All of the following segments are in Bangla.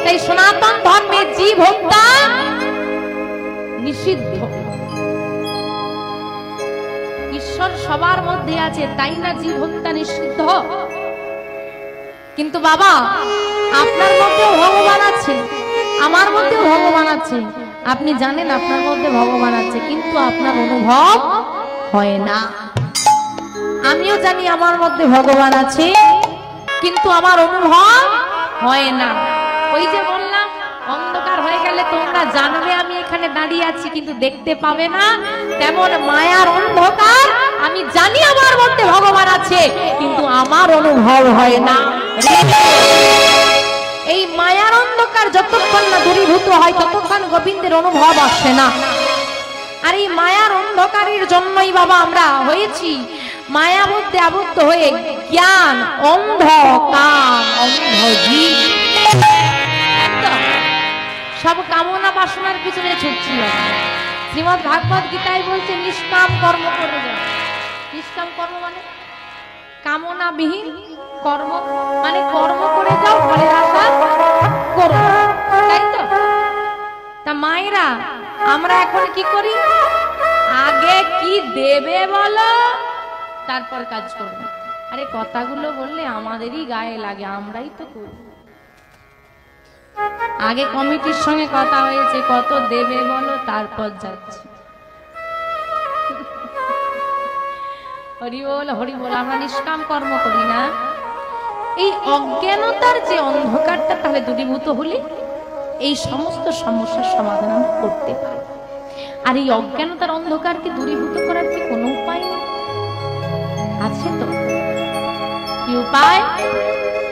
তাই সনাতন ধর্মে জীব হত্যা নিষিদ্ধ। ঈশ্বর সবার মধ্যে আছে, তাই না জীব হত্যা নিষিদ্ধ? কিন্তু বাবা, আপনার মধ্যেও ভগবান আছে, আমার মধ্যেও ভগবান আছে। আপনি জানেন আপনার মধ্যে ভগবান আছে, কিন্তু আপনার অনুভব হয় না। আমিও জানি আমার মধ্যে ভগবান আছে, কিন্তু আমার অনুভব হয় না। ওই যে বললাম, অন্ধকার হয়ে গেলে তোমরা জানবে আমি এখানে দাঁড়িয়ে আছি, কিন্তু দেখতে পাবে না। তেমন মায়ার অন্ধকার, আমি জানি আমার মধ্যে ভগবান আছে, কিন্তু আমার অনুভব হয় না। এই মায়ার অন্ধকার যতক্ষণ না দূরীভূত হয়, ততক্ষণ গোবিন্দের অনুভব আসে না। আর এই মায়ার অন্ধকারের জন্যই বাবা আমরা হয়েছি মায়া মধ্যে আবদ্ধ হয়ে জ্ঞান অন্ধ, কাম অন্ধ, জীব সব কামনা বাসনার পিছনে ছুটছি। শ্রীমদ্ ভাগবত গীতায় বলছে নিষ্কাম কর্ম করে যাও। নিষ্কাম কর্ম মানে কামনাবিহীন কর্ম, মানে কর্ম করে যাও, ফলের আশা করো, তাই তো? তা মায়েরা, আমরা এখন কি করি? আগে কি দেবে বলো, তারপর কাজ করবে। আরে কথাগুলো বললে আমাদেরই গায়ে লাগে, আমরাই তো করি। আগে কমিটির সঙ্গে কথা হয়েছে, কত দেবে বলো, তারপর যাচ্ছে। হরি বল, হরি বল। আমরা নিষ্কাম কর্ম করি না। এই অজ্ঞানতার যে অন্ধকারটা তাহলে দূরীভূত হলে এই সমস্ত সমস্যার সমাধান আমরা করতে পারি। আর এই অজ্ঞানতার অন্ধকারকে দূরীভূত করার কি কোনো উপায় আছে? তো কি উপায়?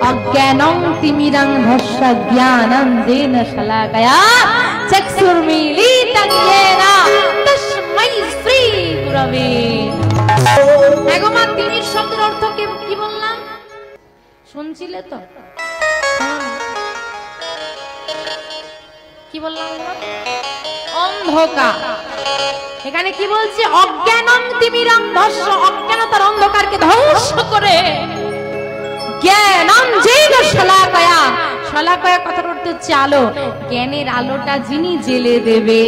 অজ্ঞানং তিমিরং ধস্য জ্ঞানাঞ্জেন শলাকয়া চক্ষুর্মীলিতং येन তস্मै শ্রী গুরবে। এগোমা তিমির শব্দের অর্থ কি বললাম? শুনছিলে তো? কি বললাম? অন্ধকার। এখানে কি বলছে? অজ্ঞানং তিমিরং ধস্য, অজ্ঞানতার অন্ধকারকে ধ্বংস করে জ্ঞানাঞ্জেন শলাকয়া। শলাকয়া কথার অর্থ হচ্ছে আলো। জ্ঞানের আলোটা যিনি জ্বেলে দেবে।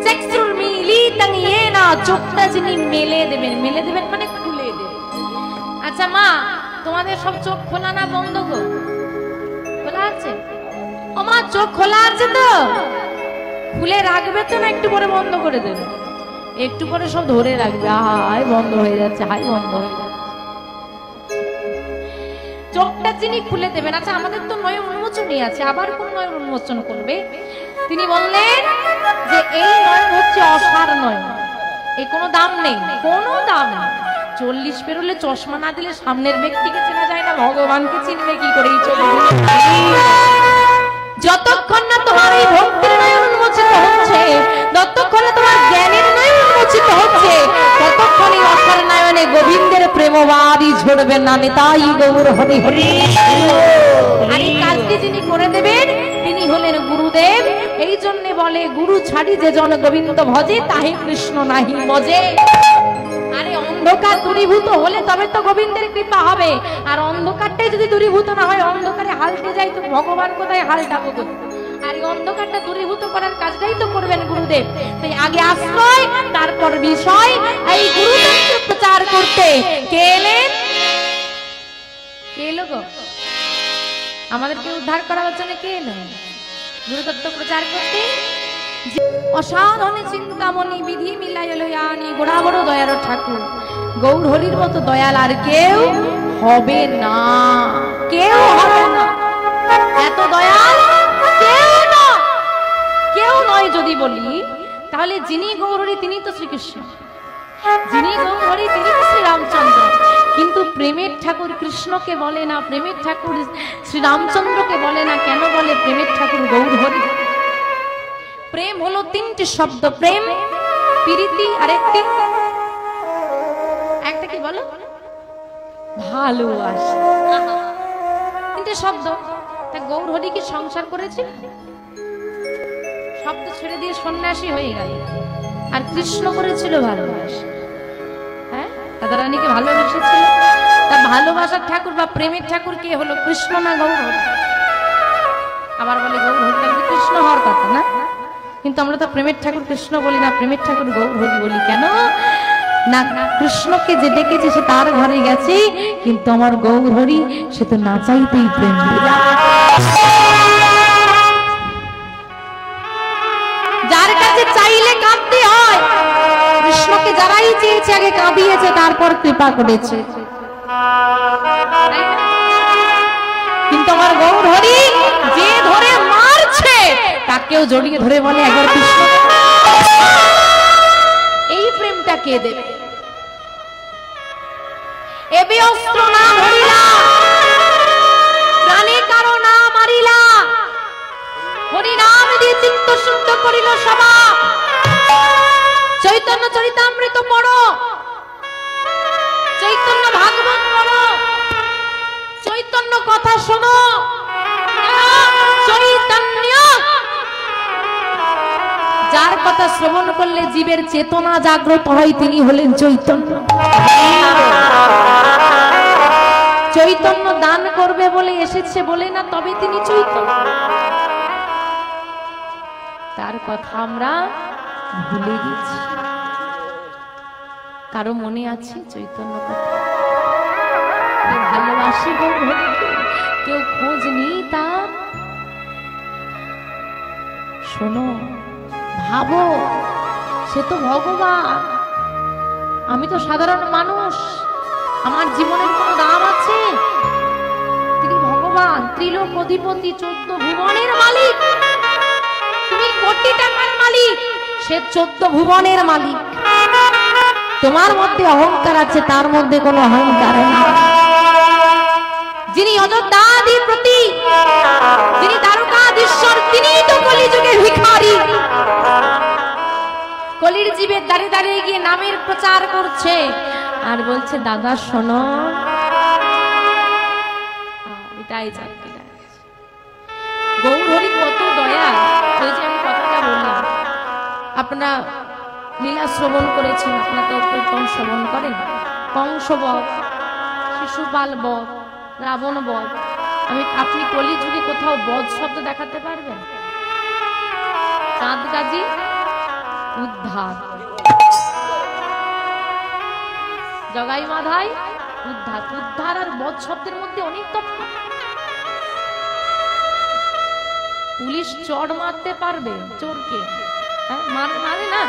চক্ষুর্মীলিতং येन, চোখটা যিনি মেলে দেবেন। মেলে দেবেন মানে খুলে দেবেন। আচ্ছা মা, তোমাদের সব চোখ খোলা না বন্ধ গো? খোলা আছে? ও মা, চোখ খোলা আছে তো? খুলে রাখবে তো না একটু পরে বন্ধ করে দেবে? একটু পরে সব ধরে রাখবে, হাই বন্ধ হয়ে যাচ্ছে, হাই বন্ধ হয়ে যাচ্ছে। চোখটা যিনি খুলে দেবেন। আচ্ছা, আমাদের তো নয়ন উন্মোচনই আছে, আবার কোন নয়ন উন্মোচন করবে? তিনি বললেন যে এই নয়ন হচ্ছে অসার নয়ন, এই কোনো দাম নেই, কোনো দাম নেই। 40 পেরোলে চশমা না দিলে সামনের ব্যক্তিকে চেনা যায় না, ভগবানকে চিনবে কি করে? এই চোখ যতক্ষণ না তোমার এই ভক্তির নয়ন উন্মোচিত হচ্ছে, ততক্ষণে তোমার জ্ঞানের নয়ন উন্মোচিত হচ্ছে, ততক্ষণ এই অসার নয়নে গোবিন্দের প্রেমবাদী ঝরবে না। নিতাই গৌর হরি হরি। আর এই কাজটি যিনি করে দেবেন তিনি হলেন গুরুদেব। এই জন্য বলে গুরু ছাড়ি যে জন গোবিন্দ ভজে, তাহে কৃষ্ণ নাহি মজে। আরে অন্ধকার দূরীভূত হলে তবে তো গোবিন্দের কৃপা হবে। আর অন্ধকারটাই যদি দূরীভূত না হয়, অন্ধকারে হালতে যাই তো ভগবান কোথায় হালটাবো? আর এই অন্ধকারটা দূরীভূত করার কাজটাই তো করবেন গুরুদেব। তাই আগে আশ্রয়, তারপর বিষয়। এই গুরুতত্ত্ব প্রচার করতে কে এলেন? কে এলো গো? আমাদেরকে উদ্ধার করার জন্য কে এলেন? গুরুতত্ত্ব প্রচার করতে অসাধনে চিন্তামণি বিধি মিলাই লয়ানি গোড়া বড় দয়ার ঠাকুর গৌর হরির মতো দয়াল আর কেউ হবে না, কেউ হবে না। এত দয়াল কেউ না, কেউ নয়। যদি বলি তাহলে যিনি গৌর হরি তিনি তো শ্রীকৃষ্ণ, যিনি গৌর হরি তিনি তো শ্রীরামচন্দ্র। কিন্তু প্রেমের ঠাকুর কৃষ্ণকে বলে না, প্রেমের ঠাকুর শ্রীরামচন্দ্রকে বলে না। কেন বলে? প্রেমের ঠাকুর গৌর হরি। প্রেম হলো তিনটি শব্দ, প্রেম, প্রীতি, আরেকটি একটা কি বলো? ভালোবাসা। তিনটে শব্দ। তা গৌর হরি কি সংসার করেছে? শব্দ ছেড়ে দিয়ে সন্ন্যাসী হয়ে গেল। আর কৃষ্ণ করেছিল ভালোবাসা। হ্যাঁ, রাধারানীকে ভালোবেসেছিল। তা ভালোবাসার ঠাকুর বা প্রেমের ঠাকুর কে হলো? কৃষ্ণ না গৌর হরি? আবার বলে গৌর হরি, তাহলে কৃষ্ণ হওয়ার কথা না? কিন্তু আমরা তো প্রেমের ঠাকুর কৃষ্ণ বলি না, প্রেমের ঠাকুর গৌর হরি বলি। কেন না? কৃষ্ণকে যে ডেকেছে সে তার ঘরে গেছে, কিন্তু আমার গৌর হরি সে তো না চাইতেই প্রেম দিল। যার কাছে চাইলে কাঁদতে হয়, কৃষ্ণকে যারাই চেয়েছে আগে কাঁদিয়েছে, তারপর কৃপা করেছে। কিন্তু আমার গৌর হরি যে ধরে মারছে তাকেও জড়িয়ে ধরে বলে একবার কৃষ্ণ। এই প্রেমটা কে দেবে? এবে অস্ত্র না ধরিলা, প্রাণে কারো না মারিলা, হরি নাম দিয়ে চিত্ত শুদ্ধ করিল সভা। চৈতন্য চরিতামৃত পড়ো, চৈতন্য ভাগবত পড়ো, চৈতন্য কথা শোনো। চৈতন্য যার কথা শ্রবণ করলে জীবের চেতনা জাগ্রত হয়, তিনি হলেন চৈতন্য। চৈতন্য দান করবে বলে এসেছে বলে না, তবে তিনি চৈতন্য। তার কথা আমরা ভুলে গেছি। কারো মনে আছে চৈতন্য কথা? ভালোবাসি কেউ খোঁজ নেই তার? শোনো, ভাবো, সে তো ভগবান, আমি তো সাধারণ মানুষ, আমার জীবনের কোনো দাম আছে? তিনি ভগবান, ত্রিলোক অধিপতি, 14 ভুবনের মালিক। তুমি কোটি টাকার মালিক, সে 14 ভুবনের মালিক। তোমার মধ্যে অহংকার আছে, তার মধ্যে কোনো অহংকার নেই। যিনি অযোধ্যাধিপতি, যিনি দ্বারকাধীশ্বর, তিনিই তো কলিযুগের ভিখারি। কলির জীবের দাঁড়িয়ে দাঁড়িয়ে গিয়ে নামের প্রচার করছে আর বলছে দাদা শোনো। এটাই গৌর হরি কত দয়া। ওই যে আমি কথাটা বললাম, আপনারা লীলা শ্রবণ করেছেন, আপনারা তো কীর্তন শ্রবণ করেন। কংস বধ, শিশুপাল বধ, রাবণ বধ। আপনি কলিযুগে কোথাও বধ শব্দ দেখাতে পারবেন? চাঁদ গাজী উদ্ধার, জগাই মাধাই উদ্ধার। উদ্ধার আর বধ শব্দের মধ্যে অনেক তফাৎ। পুলিশ চড় মারতে পারবে চোরকে, মারে না,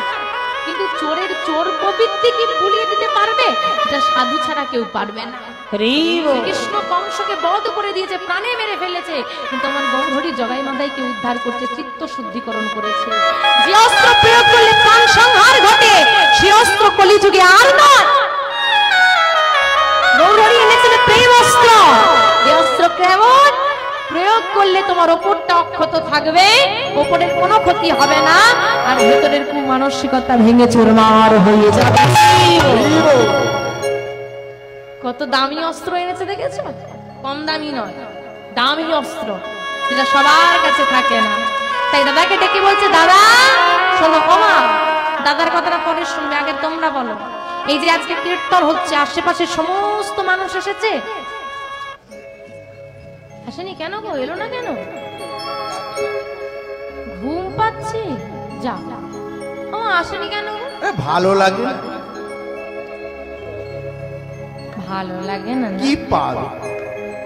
কিন্তু চোরের চোর প্রবৃত্তিকে ভুলিয়ে দিতে পারবে, এটা সাধু ছাড়া কেউ পারবে না। কৃষ্ণ কংসকে বধ করে দিয়েছে, প্রাণে মেরে ফেলেছে, কিন্তু আমার গৌর হরি জগাই মাধাইকে উদ্ধার করছে, চিত্ত শুদ্ধিকরণ করেছে। যে অস্ত্র প্রয়োগ করলে প্রাণ সংহার ঘটে, সে অস্ত্র কলিযুগে আর নয়। গৌর হরি এনেছিল প্রেম অস্ত্র। যে অস্ত্র কেমন প্রয়োগ করলে তোমার ওপরটা অক্ষত থাকবে, ওপরের কোনো ক্ষতি হবে না, আর ভেতরের কুমানসিকতা ভেঙে চুরমার হয়ে যাবে। কত দামি অস্ত্র এনেছে দেখেছো? কম দামি নয়, দামি অস্ত্র, যেটা সবার কাছে থাকে না। তাই দাদাকে ডেকে বলছে, দাদা শোনো। ওমা, দাদার কথাটা পরে শুনবে, আগে তোমরা বলো। এই যে আজকে কীর্তন হচ্ছে, আশেপাশে সমস্ত মানুষ এসেছে? আসেনি কেন গো? এলো না কেন? ঘুম পাচ্ছে? যা। ও আসেনি কেন? ভালো লাগে। ভালো লাগে না? কি পাবো?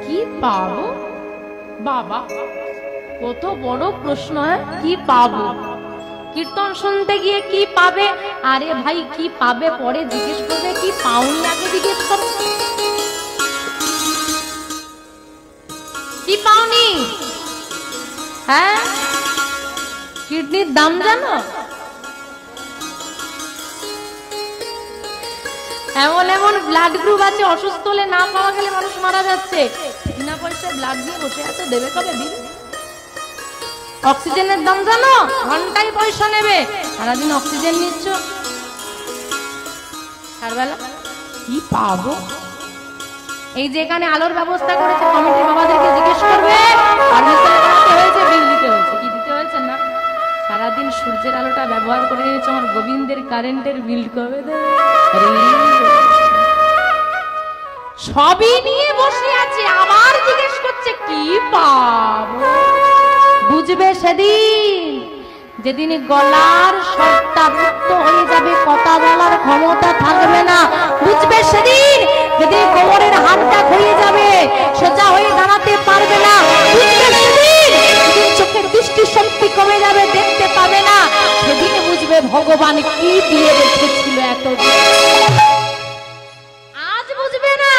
কি পাবো? বাবা কত বড় প্রশ্ন। কি পাবো? কীর্তন শুনতে গিয়ে কি পাবে? আরে ভাই, কি পাবে পরে জিজ্ঞেস করবে, কি পাওনি আগে জিজ্ঞেস করো। কি পাওনি? হ্যাঁ, কিডনির দাম জানো? এমন এমন ব্লাড গ্রুপ আছে, অসুস্থ হলে না পাওয়া গেলে মানুষ মারা যাচ্ছে। বিনা পয়সায় ব্লাড দিয়ে বসে আছে, দেবে কবে বিল? অক্সিজেনের দাম জানো? ঘন্টায় পয়সা নেবে, সারাদিন অক্সিজেন নিচ্ছ, সারবেলা কি পাবো? এই যে এখানে আলোর ব্যবস্থা করেছে, কমিটির বাবাদেরকে জিজ্ঞেস করবে হয়েছে, বিল দিতে হয়েছে, কি দিতে হয়েছে না। সারাদিন সূর্যের আলোটা ব্যবহার করে নিয়েছে, আমার গোবিন্দের কারেন্টের বিল কবে দেবে? সবই নিয়ে বসে আছে, আবার জিজ্ঞেস করছে কি পাবো? বুঝবে সেদিন, যেদিন গলার স্বরটা মুক্ত হয়ে যাবে, কথা বলার ক্ষমতা থাকবে না। বুঝবে সেদিন, যেদিন কোমরের হাতটা ঘুরিয়ে যাবে, সোজা হয়ে দাঁড়াতে পারবে না। বুঝবে সেদিন, যেদিন চোখের দৃষ্টি শক্তি কমে যাবে, দেখতে পাবে না। সেদিন বুঝবে ভগবান কি দিয়ে রেখেছিল এতদিন। আজ বুঝবে না,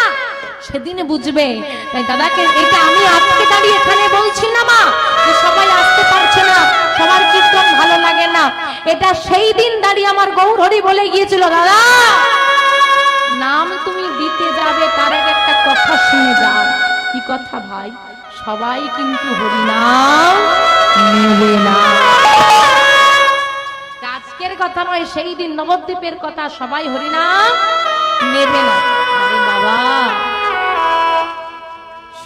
সেদিন বুঝবে। তাই দাদাকে এটা আমি আজকে দাঁড়িয়ে এখানে বলছি না মা যে সবাই আসতে পারছে না, সবার কীর্তন ভালো লাগে না। এটা সেই দিন দাঁড়িয়ে আমার গৌরহরি বলে গিয়েছিল, দাদা নাম তুমি দিতে যাবে তার আগে একটা কথা শুনে যাও। কি কথা ভাই? সবাই কিন্তু হরিনাম নেবে না। আজকের কথা নয়, সেই দিন নবদ্বীপের কথা, সবাই হরিনাম নেবে না। আরে বাবা,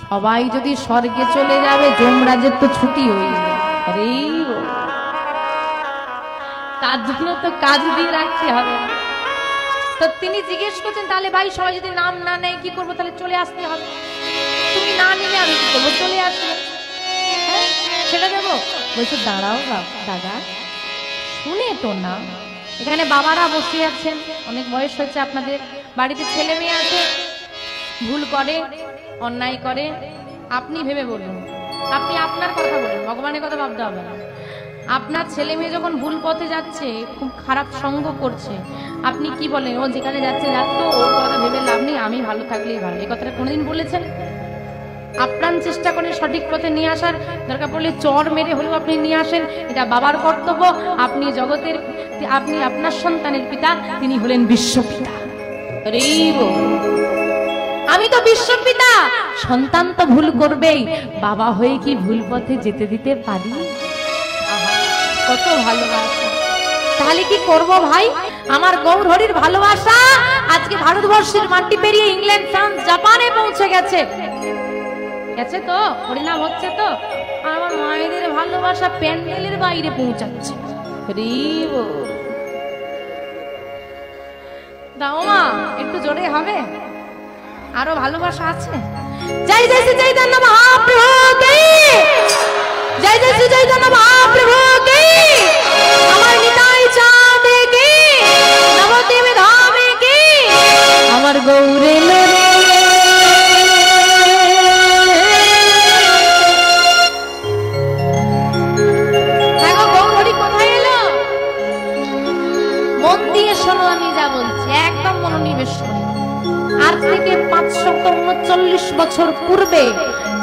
সবাই যদি স্বর্গে চলে যাবে, যমরাজের তো ছুটি হয়ে যাবে। আরে তার জন্য তো কাজ দিয়ে রাখতে হবে। তো তিনি জিজ্ঞেস করছেন, তাহলে ভাই সবাই যদি নাম না নেয় কি করবো? তাহলে চলে আসতে হবে। তুমি না নিলে আমি কি করবো? চলে আসবে, ছেড়ে দেবো? বলছে দাঁড়াও দাদা, শুনে তো না। এখানে বাবারা বসে আছেন, অনেক বয়স হয়েছে আপনাদের, বাড়িতে ছেলে মেয়ে আছে, ভুল করে, অন্যায় করে, আপনি ভেবে বলুন, আপনি আপনার কথা বলুন, ভগবানের কথা ভাবতে হবে না। আপনার ছেলে মেয়ে যখন ভুল পথে যাচ্ছে, খুব খারাপ সঙ্গ করছে, আপনি কি বলেন? ও যেখানে যাচ্ছে যাক তো, ওর কথা ভেবে লাভ নেই, আমি ভালো থাকলেই ভালো। এই কথাটা কোনোদিন বলেছেন? আপ্রাণ চেষ্টা করে সঠিক পথে নিয়ে আসার, দরকার পড়লে চর মেরে হলেও আপনি নিয়ে আসেন, এটা বাবার কর্তব্য। আপনি জগতের, আপনি আপনার সন্তানের পিতা, তিনি হলেন বিশ্বপিতা। আমি তো বিশ্বপিতা, সন্তান তো ভুল করবেই, বাবা হয়ে কি ভুল পথে যেতে দিতে পারি? কত ভালোবাসা! তাহলে কি করব ভাই? আমার গৌরহরির ভালোবাসা আজকে ভারতবর্ষের মাটি পেরিয়ে ইংল্যান্ড, ফ্রান্স, জাপানে পৌঁছে গেছে। গেছে তো, পরিণাম হচ্ছে তো। আর আমার মায়েদের ভালোবাসা প্যান্ডেলের বাইরে পৌঁছাচ্ছে। দাও মা, একটু জোরে হবে, আরো ভালোবাসা আছে। জয় জয় শ্রী চৈতন্য মহাপ্রভু কি জয়, জয় শ্রী চৈতন্য মহাপ্রভু কি, আমার নিতাই চাঁদে কি, নবদ্বীপ ধামে কি, আমার গৌরে লোরে। গৌরহরি কোথায় এলো? মন দিয়ে শোনো, আমি যা বলছি একদম মনোনিবেশ করো। আজ থেকে 539 বছর পূর্বে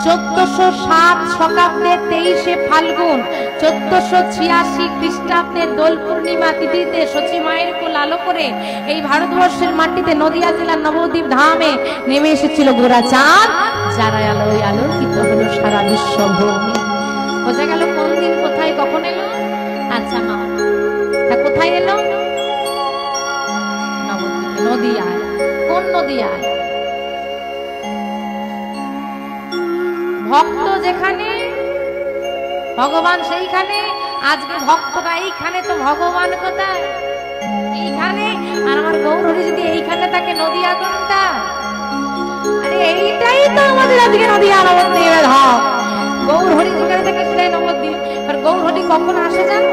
1407 শকাব্দে 23শে ফাল্গুন 1486 খ্রিস্টাব্দের দোল পূর্ণিমা তিথিতে সচী মায়ের কোল আলো করে এই ভারতবর্ষের মাটিতে নদিয়া জেলার নবদ্বীপ ধামে নেমে এসেছিল গোরা চাঁদ, যারা আলোয় আলোকিত হলো সারা বিশ্বভূমি। বোঝা গেল কোন দিন কোথায় কখন এলো? আচ্ছা মা, কোথায় এলো? নবদ্বীপে, নদিয়ায়। কোন নদিয়ায়? ভক্ত যেখানে ভগবান সেইখানে। আজকে ভক্তরা এইখানে, তো ভগবান কোথায়? এইখানে। আর আমার গৌরহরি যদি এইখানে থাকে, নদিয়া কোনটা? আরে এইটাই তো আমাদের আজকে নদিয়া নবদ্বীপের ধাম। গৌরহরি যেখানে থাকে সেটাই নবদ্বীপ। আর গৌরহরি কখন আসে জানো?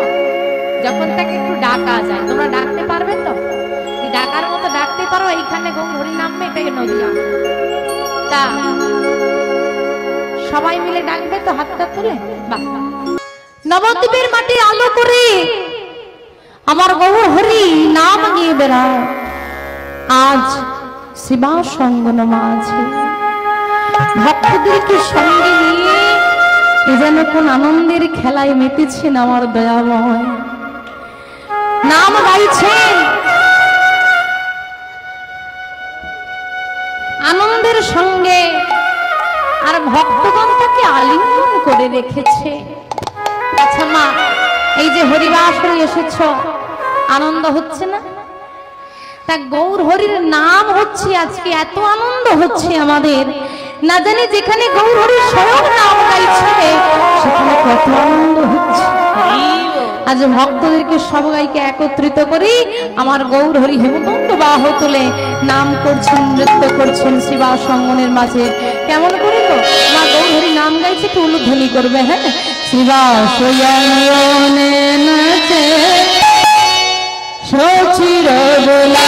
যখন তাকে একটু ডাকা যায়। তোমরা ডাকতে পারবে তো? ডাকার মতো ডাকতে পারো, এইখানে গৌরহরি নামবে, এটাকে নদিয়া। তা সবাই মিলে ডাকবে তো, হাতটা তুলে। বাহ, নবদ্বীপের মাটি আলো করে আমার গৌরহরি নাম নিয়ে বেড়ায়। আজ শিবা সঙ্গন মাঝে ভক্তদেরকে সঙ্গে নিয়ে এ যেন কোন আনন্দের খেলায় মেতেছেন আমার দয়াময়। নাম গাইছেন, আনন্দের সঙ্গে, আর ভক্তগণ তাকে আলিঙ্গন করে রেখেছে। আচ্ছা মা, এই যে হরিবাসরে এসেছ, আনন্দ হচ্ছে না? তা গৌরহরির নাম হচ্ছে, আজকে এত আনন্দ হচ্ছে আমাদের, না জানি যেখানে গৌরহরির স্বয়ং নাম গাইছে সেখানে কত আনন্দ হচ্ছে। আজ ভক্তদেরকে সবাইকে একত্রিত করি আমার গৌরহরি হেমদণ্ড বাহু তুলে নাম করছেন, নৃত্য করছেন শিবা সঙ্গনের মাঝে। কেমন করে গো? আমার গৌরহরি নাম নাম গাইছে একটু উলুধ্বনি করবে। হ্যাঁ, শিবাশয়নে নাচে সচির বোলা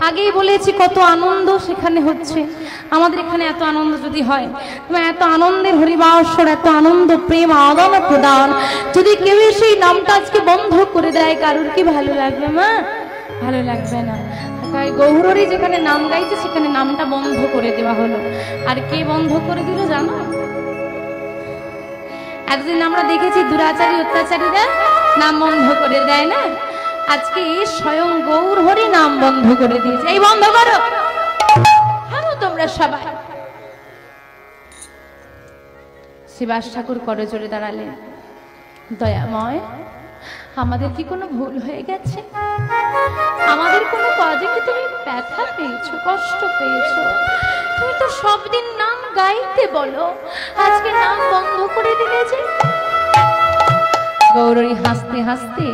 আগেই বলেছি কত আনন্দ সেখানে হচ্ছে। আমাদের এখানে এত আনন্দ যদি হয়, এত আনন্দের হরিবাসর, এত আনন্দ প্রেম আদান প্রদান, যদি কেউ সেই নামটা আজকে বন্ধ করে দেয়, কারোর কি ভালো লাগবে মা? ভালো লাগবে না। তাই গৌরহরি যেখানে নাম গাইছে সেখানে নামটা বন্ধ করে দেওয়া হলো। আর কে বন্ধ করে দিল জানো? একদিন আমরা দেখেছি দুরাচারী অত্যাচারীরা নাম বন্ধ করে দেয় না, আজকে স্বয়ং গৌরহরি নাম বন্ধ করে দিয়েছে। এই বন্ধ করো, হানো তোমরা সবাই। শিবাস ঠাকুর করে জোরে দাঁড়ালেন, দয়াময় আমাদের কি কোনো ভুল হয়ে গেছে? আমাদের কোনো কাজে কি তুমি ব্যথা পেয়েছো, কষ্ট পেয়েছো? তুমি তো সব দিন নাম গাইতে বলো, আজকে নাম বন্ধ করে দিলে যে? গৌরহরি হাসতে হাসতে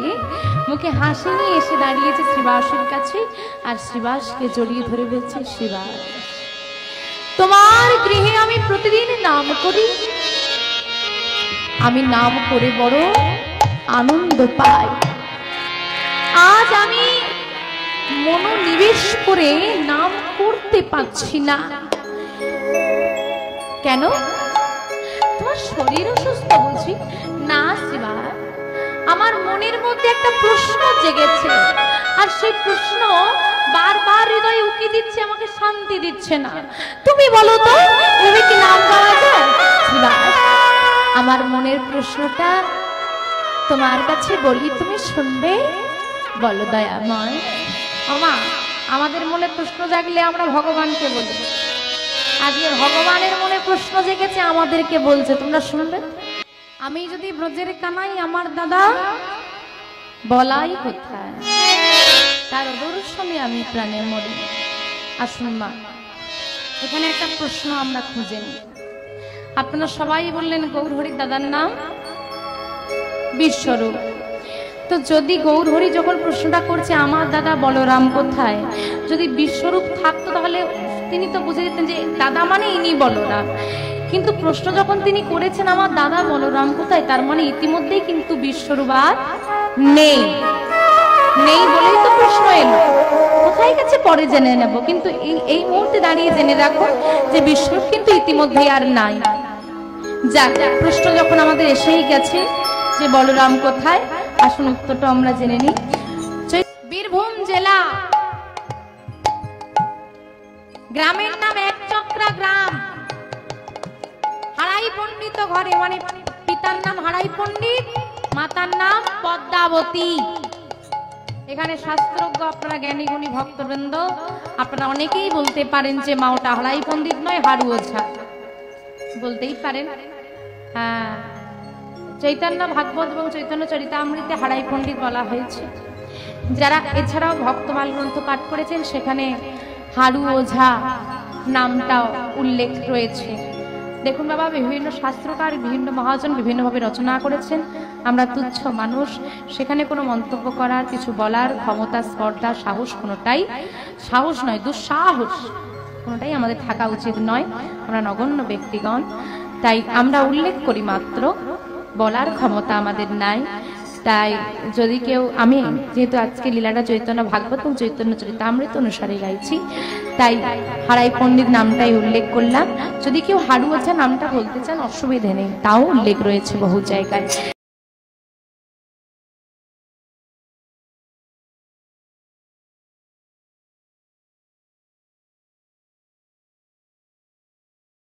মুখে হাসি নিয়ে এসে দাঁড়িয়েছে শ্রীবাসের কাছে, আর শ্রীবাসকে জড়িয়ে ধরে বলছে, শ্রীবাস তোমার গৃহে আমি প্রতিদিন নাম করি, আমি নাম করে বড় আনন্দ পাই। আজ আমি মনোনিবেশ করে নাম করতে পারছি না। কেন? তোমার শরীর অসুস্থ বুঝি? না শ্রীবাস, আমার মনের মধ্যে একটা প্রশ্ন জেগেছে, আর সেই প্রশ্ন বারবার হৃদয়ে উকি দিচ্ছে, আমাকে শান্তি দিচ্ছে না। তুমি বলো তো, এভাবে কি নাম গাওয়া যায়? আমার মনের প্রশ্নটা তোমার কাছে বলি, তুমি শুনবে? বলো দয়াময়। আমা, আমাদের মনে প্রশ্ন জাগলে আমরা ভগবানকে বলি, আজকে ভগবানের মনে প্রশ্ন জেগেছে, আমাদেরকে বলছে, তোমরা শুনবে? আমি যদি ব্রজের কানাই, আমার দাদা বলাই কোথায়, তার দর্শনে আমি প্রাণে মরি। আসুন মা, এখানে একটা প্রশ্ন আমরা খুঁজে নিই। আপনারা সবাই বললেন গৌরহরির দাদার নাম বিশ্বরূপ। তো যদি গৌরহরি যখন প্রশ্নটা করছে আমার দাদা বলরাম কোথায়, যদি বিশ্বরূপ থাকতো তাহলে তিনি তো বুঝে দিতেন যে দাদা মানে ইনি বলরাম। কিন্তু প্রশ্ন যখন তিনি করেছেন আমার দাদা বলরাম কোথায়, তার মানে ইতিমধ্যেই কিন্তু বিশ্বরূপ আর নেই। নেই বলেই তো প্রশ্ন এলো, কোথায় গেছে পরে জেনে নেব, কিন্তু এই মুহূর্তে দাঁড়িয়ে জেনে রাখো যে বিশ্বরূপ কিন্তু ইতিমধ্যেই আর নাই। যাক, প্রশ্ন যখন আমাদের এসেই গেছে যে বলরাম কোথায়, আসুন উত্তরটা আমরা জেনে নিই। বীরভূম জেলা, গ্রামের নাম একচক্রা গ্রাম, হারাই পণ্ডিত ঘরে, মানে পিতার নাম হারাই পণ্ডিত, মাতার নাম পদ্মাবতী। এখানে শাস্ত্রজ্ঞ আপনারা জ্ঞানী গুণী ভক্তবৃন্দ, আপনারা অনেকেই বলতে পারেন যে মা ওটা হারাই পণ্ডিত নয়, হারু ওঝা বলতেই পারেন। হ্যাঁ, চৈতন্য ভাগবত এবং চৈতন্য চরিতামৃতে হারাই পণ্ডিত বলা হয়েছে। যারা এছাড়াও ভক্তমাল গ্রন্থ পাঠ করেছেন সেখানে হারু ওঝা নামটা উল্লেখ রয়েছে। দেখুন বাবা, বিভিন্ন শাস্ত্রকার, বিভিন্ন মহাজন বিভিন্নভাবে রচনা করেছেন। আমরা তুচ্ছ মানুষ, সেখানে কোনো মন্তব্য করার, কিছু বলার ক্ষমতা, স্পর্ধা, সাহস কোনোটাই, সাহস নয় দুঃসাহস কোনোটাই আমাদের থাকা উচিত নয়। আমরা নগণ্য ব্যক্তিগণ, তাই আমরা উল্লেখ করি মাত্র, বলার ক্ষমতা আমাদের নাই। তাই যদি কেউ, আমি যেহেতু আজকে লীলাটা চৈতন্য ভাগবত এবং চৈতন্য চরিতামৃত অনুসারে গাইছি, তাই হারাই পণ্ডিত নামটাই উল্লেখ করলাম। যদি কেউ হারু ওঝা নামটা বলতে চান অসুবিধে নেই, তাও উল্লেখ রয়েছে বহু জায়গায়।